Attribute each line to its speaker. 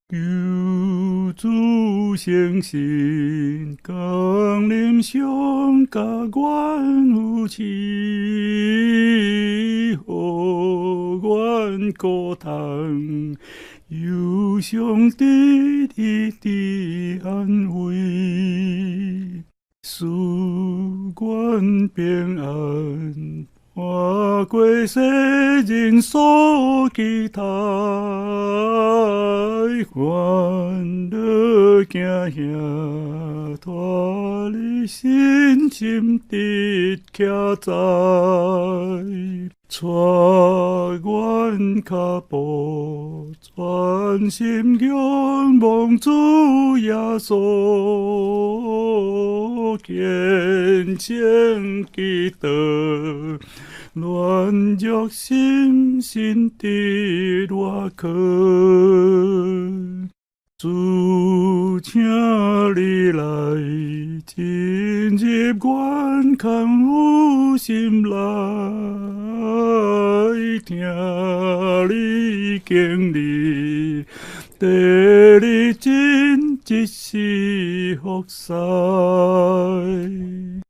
Speaker 1: 救主诚心，降临上甲阮有赐，互阮孤单，有上帝的安慰，使阮平安。跨过世人所期待，欢乐行兄拖你心心的徛在，带阮脚步，专心仰望主耶稣，虔诚祈祷。软弱心的热渴，主，请你来进入阮空有心内，听你经历，地你真一时福塞。